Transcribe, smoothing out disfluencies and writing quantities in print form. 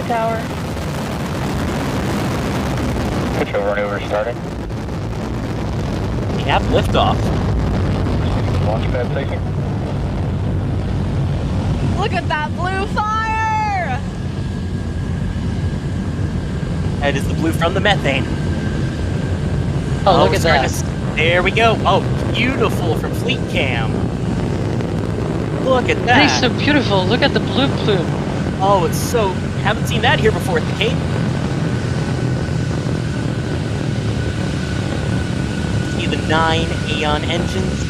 tower. Control runover starting. We have liftoff. Launch pad placing. Look at that blue fire! That is the blue from the methane. Oh, look we're at starting that. There we go. Oh, beautiful from Fleet Cam. Look at That that. is so beautiful. Look at the blue plume. Oh, it's so... Haven't seen that here before at the Cape. See the 9 Aeon engines